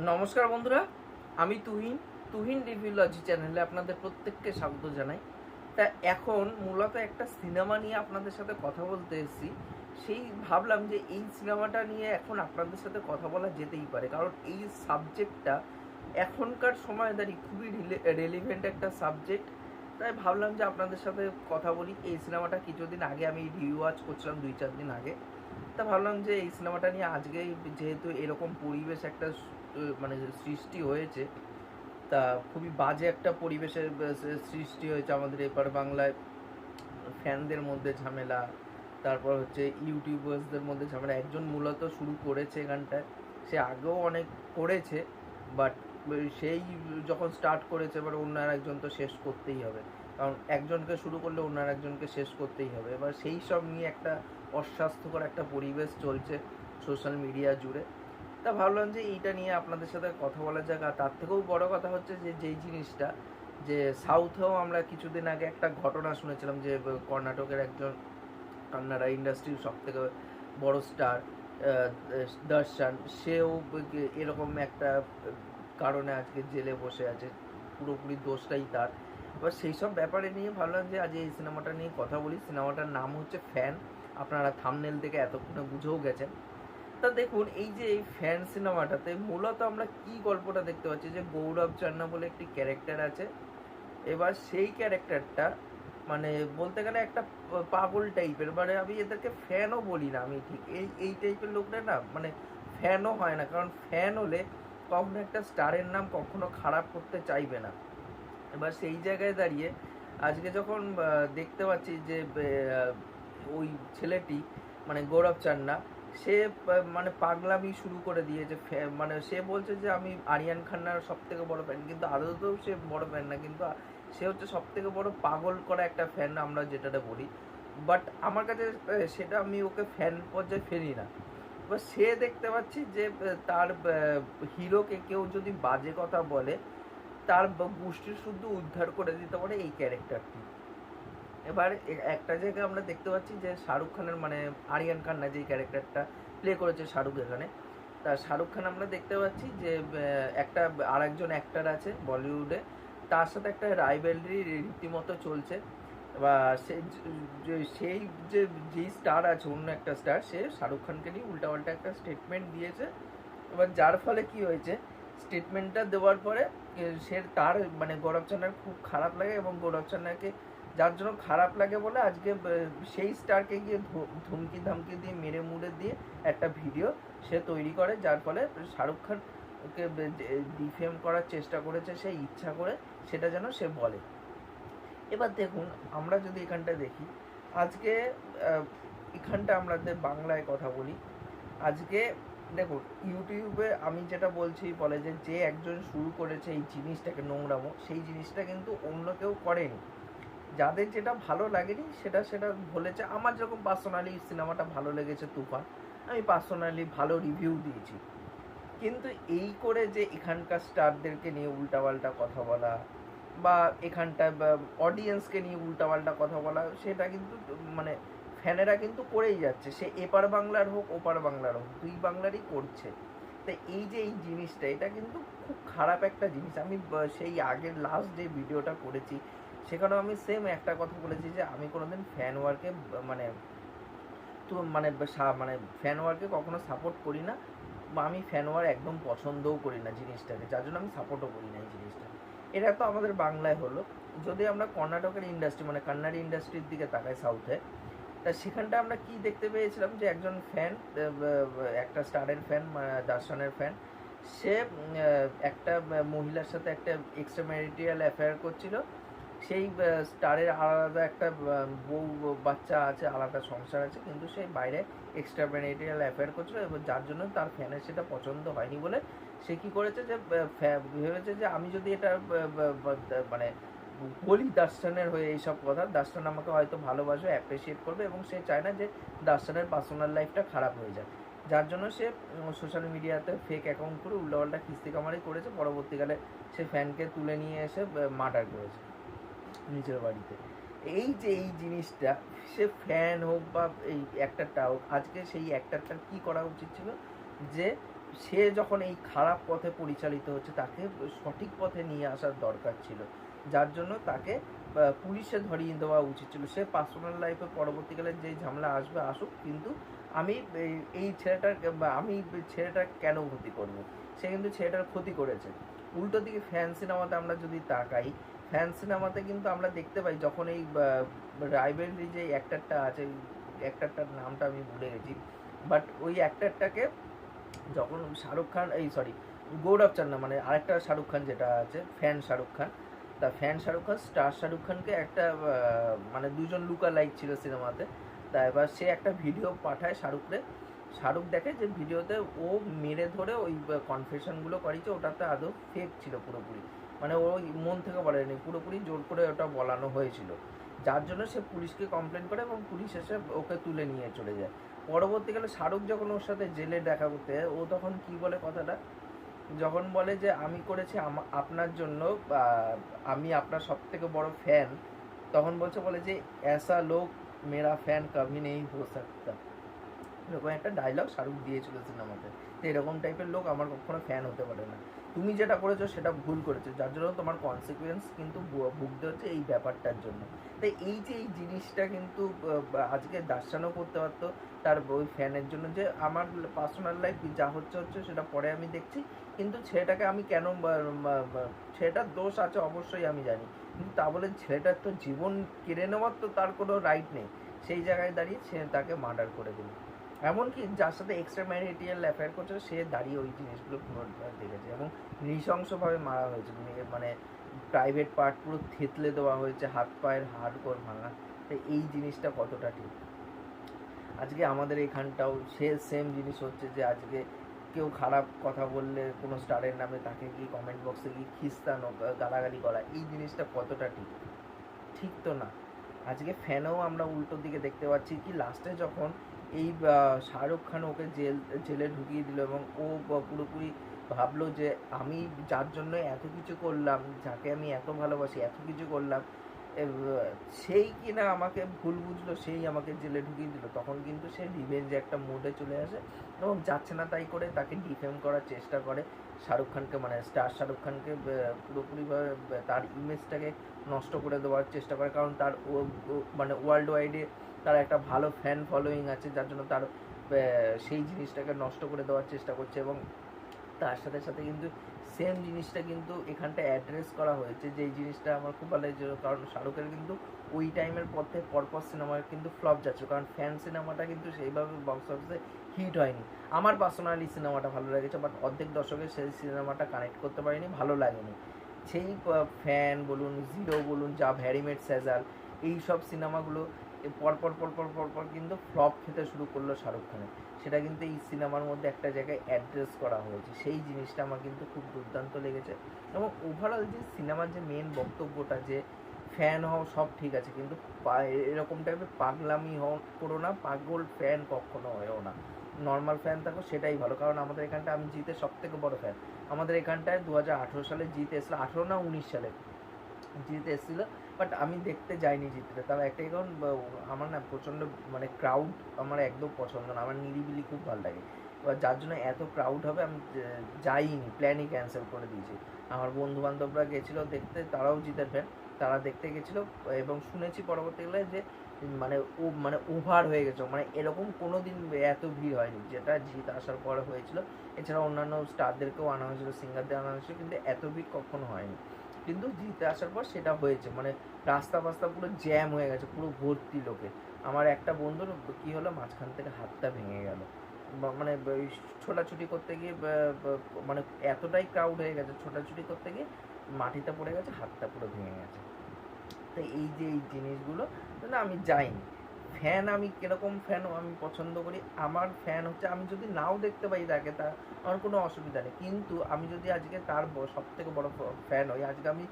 নমস্কার বন্ধুরা, আমি তুহিন রিভিউলজি চ্যানেলে আপনাদের প্রত্যেককে স্বাগত জানাই। তা এখন মূলত একটা সিনেমা নিয়ে আপনাদের সাথে কথা বলতে এসেছি। সেই ভাবলাম যে এই সিনেমাটা নিয়ে এখন আপনাদের সাথে কথা বলা যেতেই পারে, কারণ এই সাবজেক্টটা এখনকার সময় দাঁড়িয়ে খুবই রেলিভেন্ট একটা সাবজেক্ট। তাই ভাবলাম যে আপনাদের সাথে কথা বলি। এই সিনেমাটা কিছুদিন আগে আমি রিভিউ ওয়াচ করছিলাম, 2-4 দিন আগে। তা ভাবলাম যে এই সিনেমাটা নিয়ে আজকেই, যেহেতু এরকম পরিবেশ একটা মানে সৃষ্টি হয়েছে, তা খুবই বাজে একটা পরিবেশের সৃষ্টি হয়েছে আমাদের এপার বাংলায়। ফ্যানদের মধ্যে ঝামেলা, তারপর হচ্ছে ইউটিউবার্সদের মধ্যে ঝামেলা। একজন মূলত শুরু করেছে এখানটায়, সে আগেও অনেক করেছে, বাট সেই যখন স্টার্ট করেছে, এবার অন্য আর একজন তো শেষ করতেই হবে, কারণ একজনকে শুরু করলে অন্য আর একজনকে শেষ করতেই হবে। এবার সেই সব নিয়ে একটা অস্বাস্থ্যকর একটা পরিবেশ চলছে সোশ্যাল মিডিয়া জুড়ে। তা ভাবলাম যে এইটা নিয়ে আপনাদের সাথে কথা বলা যাক। আর তার থেকেও বড় কথা হচ্ছে যে যেই জিনিসটা, যে সাউথেও আমরা কিছুদিন আগে একটা ঘটনা শুনেছিলাম যে কর্ণাটকের একজন কান্নাড়া ইন্ডাস্ট্রির সব থেকে বড় স্টার দর্শন, সেও এরকম একটা কারণে আজকে জেলে বসে আছে। পুরোপুরি দোষটাই তার। এবার সেই সব ব্যাপারে নিয়ে ভাবলাম যে আজ এই সিনেমাটা নিয়ে কথা বলি। সিনেমাটার নাম হচ্ছে ফ্যান। আপনারা থাম্বনেল থেকে এতক্ষণে বুঝেও গেছেন। তা দেখুন, এই যে এই ফ্যান সিনেমাটাতে মূলত আমরা কি গল্পটা দেখতে পাচ্ছি, যে গৌরব চান্না বলে একটি ক্যারেক্টার আছে। এবার সেই ক্যারেক্টারটা মানে বলতে গেলে একটা পাগল টাইপের, মানে আমি এদেরকে ফ্যানও বলি না। আমি ঠিক এই এই টাইপের লোকরা না, মানে ফ্যানও হয় না, কারণ ফ্যান হলে কখনো একটা স্টারের নাম কখনো খারাপ করতে চাইবে না। এবার সেই জায়গায় দাঁড়িয়ে আজকে যখন দেখতে পাচ্ছি যে ওই ছেলেটি, মানে গৌরব চান্না, সে মানে পাগলামি শুরু করে দিয়েছে। মানে সে বলছে যে আমি আরিয়ান খান্নার সব থেকে বড় ফ্যান, কিন্তু আদতেও সে বড় ফ্যান না, কিন্তু সে হচ্ছে সব থেকে বড় পাগল করা একটা ফ্যান, আমরা যেটাটা বলি। বাট আমার কাছে সেটা, আমি ওকে ফ্যান পর্যায়ে ফেলি না। এবার সে দেখতে পাচ্ছি যে তার হিরোকে কেউ যদি বাজে কথা বলে, তার গোষ্ঠীর শুদ্ধ উদ্ধার করে দিতে পারে এই ক্যারেক্টারটি। এবার একটা জায়গায় আমরা দেখতে পাচ্ছি যে শাহরুখ খানের, মানে আরিয়ান খান না, যে ক্যারেক্টারটা প্লে করেছে শাহরুখ এখানে, তা শাহরুখ খান আমরা দেখতে পাচ্ছি যে একটা আর একজন অ্যাক্টার আছে বলিউডে, তার সাথে একটা রাইভেলরি রীতিমতো চলছে। বা সেই যে যেই স্টার আছে, অন্য একটা স্টার, সে শাহরুখ খানকে নিয়ে উল্টাপাল্টা একটা স্টেটমেন্ট দিয়েছে। এবার যার ফলে কি হয়েছে, স্টেটমেন্টটা দেওয়ার পরে সে তার, মানে গৌরব চান্নার খুব খারাপ লাগে, এবং গৌরব চান্নাকে যার জন্য খারাপ লাগে বলে আজকে সেই স্টারকে গিয়ে ধমকি ধামকি দিয়ে, মেরে মুড়ে দিয়ে একটা ভিডিও সে তৈরি করে, যার ফলে শাহরুখ খানকে ডিফেম করার চেষ্টা করেছে সে ইচ্ছা করে, সেটা যেন সে বলে। এবার দেখুন, আমরা যদি এখানটা দেখি, আজকে এখানটা আমাদের বাংলায় কথা বলি। আজকে দেখুন, ইউটিউবে আমি যেটা বলছি, বলে যে যে একজন শুরু করেছে এই জিনিসটাকে, নোংরামো, সেই জিনিসটা কিন্তু অন্য কেউ করেনি। যাদের যেটা ভালো লাগেনি সেটা সেটা বলেছে। আমার যেরকম পার্সোনালি সিনেমাটা ভালো লেগেছে তুফান, আমি পার্সোনালি ভালো রিভিউ দিয়েছি। কিন্তু এই করে যে এখানকার স্টারদেরকে নিয়ে উল্টাপাল্টা কথা বলা, বা এখানটায় অডিয়েন্সকে নিয়ে উল্টাপাল্টা কথা বলা, সেটা কিন্তু মানে ফ্যানেরা কিন্তু করেই যাচ্ছে। সে এপার বাংলার হোক ওপার বাংলার হোক, দুই বাংলারই করছে। তো এই যে এই জিনিসটা, এটা কিন্তু খুব খারাপ একটা জিনিস। আমি সেই আগের লাস্ট যে ভিডিওটা করেছি, সেখানেও আমি সেম একটা কথা বলেছি যে আমি কোনোদিন ফ্যান ওয়ারকে মানে মানে ফ্যান ওয়ারকে কখনো সাপোর্ট করি না, বা আমি ফ্যান ওয়ার একদম পছন্দও করি না জিনিসটাকে, যার জন্য আমি সাপোর্টও করি না এই জিনিসটা। এটা তো আমাদের বাংলায় হলো। যদি আমরা কর্ণাটকের ইন্ডাস্ট্রি, মানে কান্নাড়ি ইন্ডাস্ট্রির দিকে তাকাই সাউথে, তা সেখানটা আমরা কি দেখতে পেয়েছিলাম, যে একজন ফ্যান, একটা স্টারের ফ্যান, দর্শনের ফ্যান, সে একটা মহিলার সাথে একটা এক্সট্রা ম্যারিটাল অ্যাফেয়ার করছিল। সেই স্টারের আলাদা একটা বউ বাচ্চা আছে, আলাদা সংসার আছে, কিন্তু সেই বাইরে এক্সট্রা ম্যারিটাল অ্যাফেয়ার করছিল, এবং যার জন্য তার ফ্যানের সেটা পছন্দ হয়নি বলে সে কী করেছে, যে ভেবেছে যে আমি যদি এটা মানে বলি দার্শনের হয়ে এইসব কথা, দার্শন আমাকে হয়তো ভালোবাসবে, অ্যাপ্রিসিয়েট করবে, এবং সে চায় না যে দার্শনের পার্সোনাল লাইফটা খারাপ হয়ে যায়। যার জন্য সে সোশ্যাল মিডিয়াতে ফেক অ্যাকাউন্ট করে উল্টাপাল্টা কিস্তি কামারি করেছে। পরবর্তীকালে সে ফ্যানকে তুলে নিয়ে এসে মার্ডার করেছে নিজের বাড়িতে। এই যে এই জিনিসটা, সে ফ্যান হোক বা এই অ্যাক্টারটা হোক, আজকে সেই অ্যাক্টারটার কী করা উচিত ছিল, যে সে যখন এই খারাপ পথে পরিচালিত হচ্ছে, তাকে সঠিক পথে নিয়ে আসার দরকার ছিল, যার জন্য তাকে পুলিশে ধরিয়ে দেওয়া উচিত ছিল। সে পার্সোনাল লাইফে পরবর্তীকালে যে ঝামেলা আসবে আসুক, কিন্তু আমি এই ছেলেটার আমি ছেলেটার কেন ক্ষতি করব? সে কিন্তু ছেলেটার ক্ষতি করেছে। উল্টো দিকে ফ্যান সিনেমাতে আমরা যদি তাকাই, ফ্যান সিনেমাতে কিন্তু আমরা দেখতে পাই যখন এই রাইভেলরি যে অ্যাক্টারটা আছে, অ্যাক্টারটার নামটা আমি ভুলে গেছি, বাট ওই অ্যাক্টারটাকে যখন শাহরুখ খান, এই সরি গৌরব চান্না, মানে আরেকটা শাহরুখ খান যেটা আছে ফ্যান শাহরুখ খান, তা ফ্যান শাহরুখ খান স্টার শাহরুখ খানকে একটা মানে দুজন লুকা লাইক ছিল সিনেমাতে। তা এবার সে একটা ভিডিও পাঠায় শাহরুখরে, শাহরুখ দেখে যে ভিডিওতে ও মেরে ধরে ওই কনফেশনগুলো করেছে, ওটাতে আদৌ ফেক ছিল পুরোপুরি, মানে ও মন থেকে বলেনি, পুরোপুরি জোর করে ওটা বলানো হয়েছিল। যার জন্য সে পুলিশকে কমপ্লেন করে এবং পুলিশ এসে ওকে তুলে নিয়ে চলে যায়। পরবর্তীকালে শাহরুখ যখন ওর সাথে জেলে দেখা করতে যায়, ও তখন কি বলে কথাটা, যখন বলে যে আমি করেছি আপনার জন্য, আমি আপনার সব থেকে বড় ফ্যান, তখন বলে যে ऐसा लोग मेरा फैन कभी नहीं हो सकता। এরকম একটা ডায়লগ শাহরুখ দিয়েছিল সিনেমাতে। তো এরকম টাইপের লোক আমার কখনো ফ্যান হতে পারে না। তুমি যেটা করেছো সেটা ভুল করেছো, যার জন্য তোমার কনসিকুয়েন্স কিন্তু ভুগতে হচ্ছে এই ব্যাপারটার জন্য। তাই এই যে এই জিনিসটা কিন্তু আজকে দার্শানও করতে পারতো তার ওই ফ্যানের জন্য, যে আমার পার্সোনাল লাইফ যা হচ্ছে সেটা পরে আমি দেখছি, কিন্তু ছেলেটাকে আমি কেন ছেলেটার দোষ আছে অবশ্যই আমি জানি, কিন্তু তা বলে ছেলেটার তো জীবন কেড়ে নেওয়ার তো তার কোনো রাইট নেই। সেই জায়গায় দাঁড়িয়ে সে তাকে মার্ডার করে দিল। এমনকি যার সাথে এক্সট্রা ম্যারিটাল অ্যাফেয়ার করছে সে দাঁড়িয়ে ওই জিনিসগুলো পুরো দেখেছে, এবং নৃশংসভাবে মারা হয়েছে, মানে প্রাইভেট পার্ট পুরো থেতলে দেওয়া হয়েছে, হাত পায়ের হাড় করে ভাঙা। তো এই জিনিসটা কতটা ঠিক? আজকে আমাদের এখানটাও সে সেম জিনিস হচ্ছে, যে আজকে কেউ খারাপ কথা বললে কোনো স্টারের নামে তাকে কি কমেন্ট বক্সে কি খিস্তানো গালাগালি করা, এই জিনিসটা কতটা ঠিক? ঠিক তো না। আজকে ফ্যানেও আমরা উল্টো দিকে দেখতে পাচ্ছি কি, লাস্টে যখন এই শাহরুখ খান ওকে জেলে ঢুকিয়ে দিল, এবং ও পুরোপুরি ভাবলো যে আমি যার জন্য এত কিছু করলাম, যাকে আমি এত ভালোবাসি, এত কিছু করলাম, সেই কিনা আমাকে ভুল বুঝলো, সেই আমাকে জেলে ঢুকিয়ে দিল, তখন কিন্তু সে রিভেঞ্জে একটা মুডে চলে আসে, এবং যাচ্ছে না তাই করে তাকে ডিফেম করার চেষ্টা করে শাহরুখ খানকে, মানে স্টার শাহরুখ খানকে পুরোপুরিভাবে তার ইমেজটাকে নষ্ট করে দেওয়ার চেষ্টা করে, কারণ তার মানে ওয়ার্ল্ড ওয়াইডে তার একটা ভালো ফ্যান ফলোয়িং আছে, যার জন্য তার সেই জিনিসটাকে নষ্ট করে দেওয়ার চেষ্টা করছে। এবং তার সাথে সাথে কিন্তু সেম জিনিসটা কিন্তু এখানটা অ্যাড্রেস করা হয়েছে, যে এই জিনিসটা আমার খুব ভালো লাগছে, কারণ শাহরুখের কিন্তু ওই টাইমের পরপর সিনেমার কিন্তু ফ্লপ যাচ্ছে, কারণ ফ্যান সিনেমাটা কিন্তু সেইভাবে বক্স অফিসে হিট হয়নি। আমার পার্সোনালি সিনেমাটা ভালো লেগেছে, বাট অর্ধেক দর্শকের সেই সিনেমাটা কানেক্ট করতে পারিনি, ভালো লাগেনি। সেই ফ্যান বলুন, জিরো বলুন, যা ভ্যারিমেট সেজাল, এই সব সিনেমাগুলো পরপর কিন্তু ফ্লপ খেতে শুরু করলো শাহরুখ খানের, সেটা কিন্তু এই সিনেমার মধ্যে একটা জায়গায় অ্যাড্রেস করা হয়েছে। সেই জিনিসটা আমার কিন্তু খুব দুর্দান্ত লেগেছে। এবং ওভারঅল যে সিনেমার যে মেন বক্তব্যটা, যে ফ্যান হও সব ঠিক আছে, কিন্তু এরকম টাইপের পাগলামি করো না, পাগল ফ্যান কখনো হয়েও না, নর্মাল ফ্যান থাকো সেটাই ভালো। কারণ আমাদের এখানটা আমি জিতের সব থেকে বড় ফ্যান। আমাদের এখানটায় 2018 সালে জিতে এসেছিলো, 18 না 19 সালে জিতে এসেছিলো, বাট আমি দেখতে যাইনি জিততে, তার একটাই কারণ, আমার না প্রচণ্ড মানে ক্রাউড আমার একদম পছন্দ না, আমার নিরিবিলি খুব ভালো লাগে। এবার যার জন্য এত ক্রাউড হবে আমি যাইনি, প্ল্যানই ক্যান্সেল করে দিয়েছি। আমার বন্ধু বান্ধবরা গেছিলো দেখতে, তারাও জিতের ফ্যান, তারা দেখতে গেছিলো, এবং শুনেছি পরবর্তীকালে যে মানে ওভার হয়ে গেছে, মানে এরকম কোনো দিন এত ভিড় হয়নি যেটা জিত আসার পরে হয়েছিল। এছাড়া অন্যান্য স্টারদেরকেও আনা হয়েছিল, সিঙ্গারদের আনা হয়েছিল, কিন্তু এত ভিড় কখনো হয়নি। কিন্তু জিতে আসার পর সেটা হয়েছে, মানে রাস্তা ফাস্তা পুরো জ্যাম হয়ে গেছে, পুরো ভর্তি লোকে। আমার একটা বন্ধুর কী হলো, মাঝখান থেকে হাতটা ভেঙে গেল, মানে ছোটাছুটি করতে গিয়ে মানে এতটাই ক্রাউড হয়ে গেছে, ছোটাছুটি করতে গিয়ে মাটিতে পড়ে গেছে, হাতটা পুরো ভেঙে গেছে। তো এই যে এই জিনিসগুলো না, আমি যাইনি। ফ্যান আমি কীরকম ফ্যান আমি পছন্দ করি, আমার ফ্যান হচ্ছে আমি যদি নাও দেখতে পাই তাকে, তা আমার কোনো অসুবিধা নেই, কিন্তু আমি যদি আজকে তার সব থেকে বড় ফ্যান হই, আজকে আমি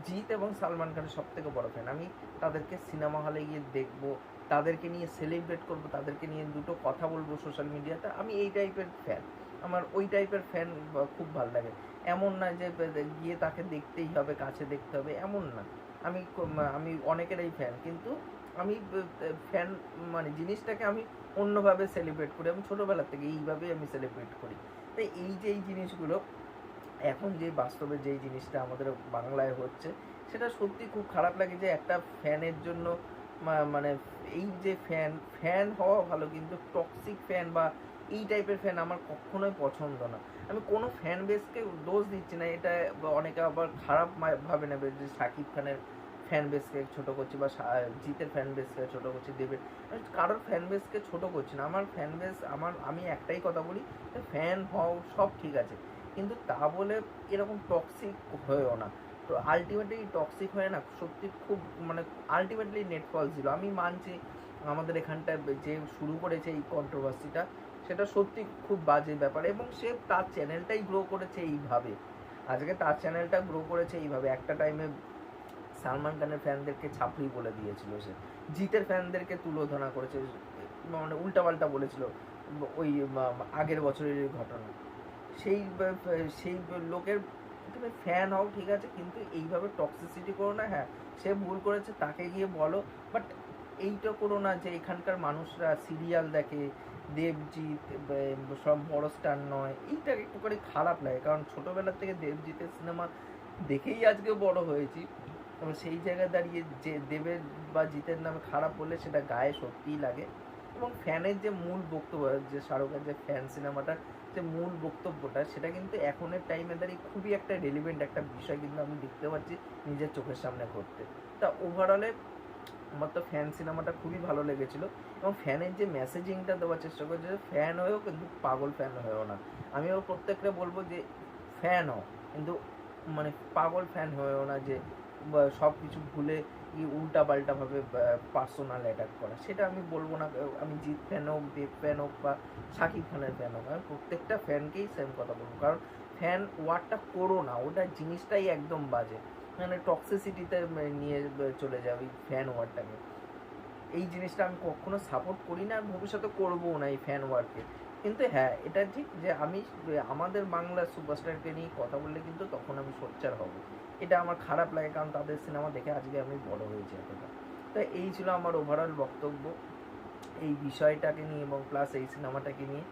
জিৎ এবং সালমান খানের সব থেকে বড় ফ্যান, আমি তাদেরকে সিনেমা হলে গিয়ে দেখবো, তাদেরকে নিয়ে সেলিব্রেট করব, তাদেরকে নিয়ে দুটো কথা বলবো সোশ্যাল মিডিয়াতে, আমি এই টাইপের ফ্যান। আমার ওই টাইপের ফ্যান খুব ভালো লাগে। এমন না যে গিয়ে তাকে দেখতেই হবে, কাছে দেখতে হবে, এমন না। আমি অনেকেরই ফ্যান, কিন্তু আমি ফ্যান মানে জিনিসটাকে আমি অন্যভাবে সেলিব্রেট করি, আমি ছোটোবেলা থেকে এইভাবেই আমি সেলিব্রেট করি। তাই এই জিনিসগুলো এখন যে বাস্তবে যেই জিনিসটা আমাদের বাংলায় হচ্ছে, সেটা সত্যি খুব খারাপ লাগে যে একটা ফ্যানের জন্য মানে এই যে ফ্যান হওয়া ভালো, কিন্তু টক্সিক ফ্যান বা এই টাইপের ফ্যান আমার কখনোই পছন্দ না। আমি কোনো ফ্যান বেসকে দোষ দিচ্ছি না, এটা অনেকে আবার খারাপ ভাবে নেবে যে শাকিব খানের ফ্যান বেসকে ছোটো করছি বা জিতের ফ্যান বেসকে ছোটো করছি, দেবের, কারোর ফ্যান বেসকে ছোটো করছি না। আমার ফ্যান বেস আমি একটাই কথা বলি, ফ্যান হও সব ঠিক আছে, কিন্তু তা বলে এরকম টক্সিক হয়েও না। তো আলটিমেটলি টক্সিক হয়ে না সত্যি খুব মানে আলটিমেটলি নেটফল ছিল। আমি মানছি আমাদের এখানটায় যে শুরু করেছে এই কন্ট্রোভার্সিটা, সেটা সত্যি খুব বাজে ব্যাপার, এবং সে তার চ্যানেলটাই গ্রো করেছে এইভাবে। আজকে তার চ্যানেলটা গ্রো করেছে এইভাবে। একটা টাইমে সালমান খানের ফ্যানদেরকে ছাপড়ি বলে দিয়েছিল, সে জিতের ফ্যানদেরকে তুলোধনা করেছে, মানে উল্টাপাল্টা বলেছিল ওই আগের বছরের ঘটনা। সেই সেই লোকের তুমি ফ্যান হও ঠিক আছে, কিন্তু এইভাবে টক্সিসিটি করো না। হ্যাঁ, সে ভুল করেছে, তাকে গিয়ে বলো, বাট এইটা করো না যে এখানকার মানুষরা সিরিয়াল দেখে, দেবজিৎ সব বড় স্টার নয়। এইটা একটু করে খারাপ লাগে, কারণ ছোটোবেলার থেকে দেবজিতের সিনেমা দেখেই আজকে বড় হয়েছি, এবং সেই জায়গায় দাঁড়িয়ে যে দেবের বা জিতের নামে খারাপ বললে সেটা গায়ে সত্যিই লাগে। এবং ফ্যানের যে মূল বক্তব্য, যে শাহরুখের যে ফ্যান সিনেমাটার যে মূল বক্তব্যটা, সেটা কিন্তু এখনের টাইমে দাঁড়িয়ে খুবই একটা রেলিভেন্ট একটা বিষয় কিন্তু আমি দেখতে পাচ্ছি নিজের চোখের সামনে ঘটতে। তা ওভারঅলে আমার তো ফ্যান সিনেমাটা খুবই ভালো লেগেছিল, এবং ফ্যানের যে মেসেজিংটা দেওয়ার চেষ্টা করছে, ফ্যান হয়েও কিন্তু পাগল ফ্যান হয়েও না। আমিও প্রত্যেকটা বলবো যে ফ্যান হও, কিন্তু মানে পাগল ফ্যান হয়েও না, যে সব কিছু ভুলে উল্টা পাল্টাভাবে পার্সোনাল অ্যাটাক করা, সেটা আমি বলবো না। আমি জিৎ ফ্যান হোক, দেব ফ্যান হোক বা শাকিব খানের ফ্যান হোক, আমি প্রত্যেকটা ফ্যানকেই সেম কথা বলবো, কারণ ফ্যান ওয়ার্ডটা করো না, ওটা জিনিসটাই একদম বাজে, মানে টক্সিসিটিতে নিয়ে চলে যাবে এই ফ্যান ওয়ার্ডটাকে। এই জিনিসটা আমি কখনো সাপোর্ট করি না, আর ভবিষ্যতে করবো না এই ফ্যান ওয়ার্ডকে। কিন্তু হ্যাঁ, এটা ঠিক যে আমি আমাদের বাংলার সুপারস্টারকে নিয়ে কথা বললে কিন্তু তখন আমি সোচ্চার হব। এটা আমার খারাপ লাগে, কারণ তাদের সিনেমা দেখে আজকে আমি বড় হয়েছি এতটা। তো এই ছিল আমার ওভারঅল বক্তব্য এই বিষয়টাকে নিয়ে, এবং প্লাস এই সিনেমাটাকে নিয়ে।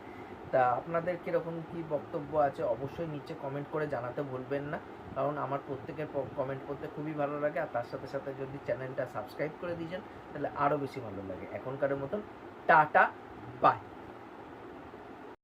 তা আপনাদের কীরকম কী বক্তব্য আছে অবশ্যই নিচে কমেন্ট করে জানাতে ভুলবেন না, কারণ আমার প্রত্যেকের কমেন্ট করতে খুবই ভালো লাগে, আর তার সাথে সাথে যদি চ্যানেলটা সাবস্ক্রাইব করে দিয়েছেন তাহলে আরও বেশি ভালো লাগে। এখনকার মতন টাটা, বাই।